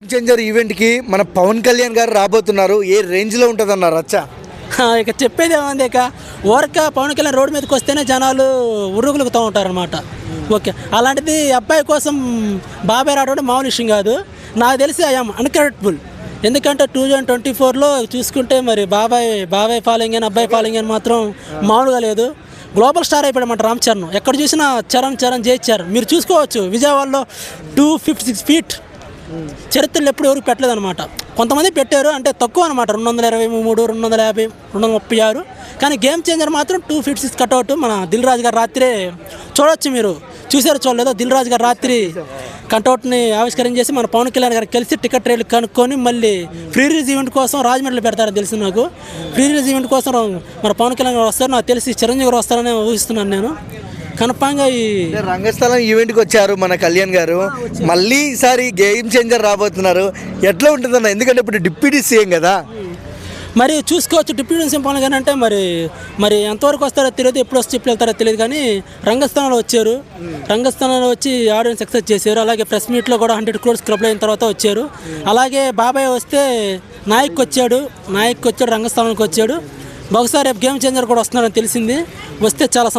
Changer ఈవెంట్కి మన పవన్ కళ్యాణ్ గారు రాబోతున్నారు. ఏ రేంజ్లో ఉంటుందన్నారు అచ్చా? ఇక చెప్పేది ఏముంది, ఇక ఓరక పవన్ కళ్యాణ్ రోడ్డు మీదకి వస్తేనే జనాలు ఉర్రుగులుగుతూ ఉంటారనమాట. ఓకే, అలాంటిది అబ్బాయి కోసం బాబాయ్ రావడం మామూలు విషయం కాదు. నాకు తెలిసి ఐఎమ్ అన్క్రెడిటబుల్. ఎందుకంటే 2024లో చూసుకుంటే మరి బాబాయ్ ఫాలోయింగ్ అని అబ్బాయి ఫాలోయింగ్ అని మాత్రం మామూలుగా లేదు. గ్లోబల్ స్టార్ అయిపోయాడన్నమాట రామ్ చరణ్. ఎక్కడ చూసినా చరణ్ జయించారు. మీరు చూసుకోవచ్చు, విజయవాడలో 256 ఫీట్ చరిత్రలు ఎప్పుడు ఎవరికి పెట్టలేదన్నమాట. కొంతమంది పెట్టారు, అంటే తక్కువ అనమాట, 223, 250, 236. కానీ గేమ్ చేంజర్ మాత్రం 256 కట్అవుట్. మన దిల్ రాజు గారు రాత్రే చూడొచ్చు, మీరు చూడలేదో, దిల్ రాజు గారు రాత్రి కట్అవుట్ని ఆవిష్కరించేసి మన పవన్ కళ్యాణ్ గారికి కలిసి టికెట్ రేట్లు కనుక్కొని మళ్ళీ ఫ్రీ రిలీజ్ ఈవెంట్ కోసం రాజమండ్రిలో పెడతారని తెలిసి నాకు. ఫ్రీ రిలీజ్ ఈవెంట్ కోసం మన పవన్ కళ్యాణ్ గారు వస్తారు, నాకు తెలిసి చిరంజీవి గారు వస్తారని ఊహిస్తున్నాను నేను. కన్ఫామ్గా ఈ రంగస్థలం ఈవెంట్కి వచ్చారు మన కళ్యాణ్ గారు. మళ్ళీ ఈసారి గేమ్ చేంజర్ రాబోతున్నారు. ఎట్లా ఉంటుందన్న? ఎందుకంటే ఇప్పుడు డిప్యూటీ సీఎం కదా, మరి చూసుకోవచ్చు. డిప్యూటీ సీఎం పవన్ కళ్యాణ్ అంటే మరి ఎంతవరకు వస్తారో తెలియదు, ఎప్పుడు వచ్చి చెప్పి వెళ్తారో తెలియదు. కానీ రంగస్థలంలో వచ్చారు, రంగస్థలంలో వచ్చి ఆడియన్స్ సక్సెస్ చేశారు. అలాగే ప్రెస్ మీట్లో కూడా 100 crores క్లబ్లు అయిన తర్వాత వచ్చారు. అలాగే బాబాయ్ వస్తే నాయక్ వచ్చాడు, రంగస్థలానికి వచ్చాడు. బహుశా రేపు గేమ్ చేంజర్ కూడా వస్తున్నారని తెలిసింది. వస్తే చాలా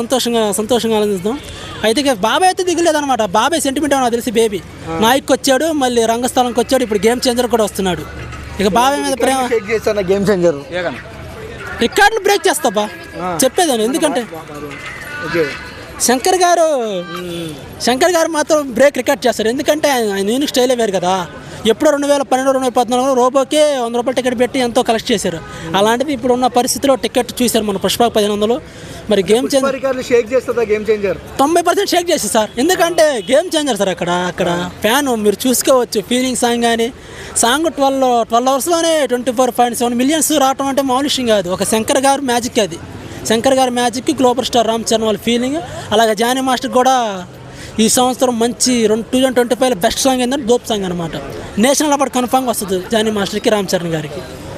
సంతోషంగా ఆనందిస్తాం. అయితే బాబాయ్ అయితే దిగలేదనమాట. బాబాయ్ సెంటిమెంట్ నాకు తెలిసి బేబీ నాయక్ వచ్చాడు, మళ్ళీ రంగస్థలంకి వచ్చాడు, ఇప్పుడు గేమ్ చేంజర్ కూడా వస్తున్నాడు. ఇక బాబాయ్ మీద ప్రేమ. గేమ్ చేంజర్ రికార్డులు బ్రేక్ చేస్తాబా, చెప్పేదాన్ని. ఎందుకంటే శంకర్ గారు మాత్రం బ్రేక్ రికార్డ్ చేస్తారు. ఎందుకంటే ఆయన యూనిక్ స్టైలే వేరు కదా. ఎప్పుడో 2012, 2014 రోబోకే 100 రూపాయలు టికెట్ పెట్టి ఎంతో కలెక్ట్ చేశారు. అలాంటిది ఇప్పుడు ఉన్న పరిస్థితిలో టికెట్ చూశారు మన పుష్పకు 1500. మరి గేమ్ చేంజర్ 90% షేక్ చేసి సార్. ఎందుకంటే గేమ్ చేంజర్ సార్. అక్కడ ఫ్యాన్ మీరు చూసుకోవచ్చు. ఫీలింగ్ సాంగ్ కానీ సాంగ్ 12 అవర్స్లోనే 24.7 millions రావటం అంటే మామూలు విషయం కాదు. ఒక శంకర్ గారు మ్యాజిక్ అది. శంకర్ గారి మ్యాజిక్కి గ్లోబల్ స్టార్ రామ్ చరణ్ వాళ్ళ ఫీలింగ్. అలాగే జానీ మాస్టర్ కూడా ఈ సంవత్సరం మంచి 2025 బెస్ట్ సాంగ్ ఏంటంటే దోప్ సాంగ్ అనమాట. నేషనల్ అవార్డు కన్ఫామ్గా వస్తుంది జానీ మాస్టర్కి, రామ్ చరణ్ గారికి.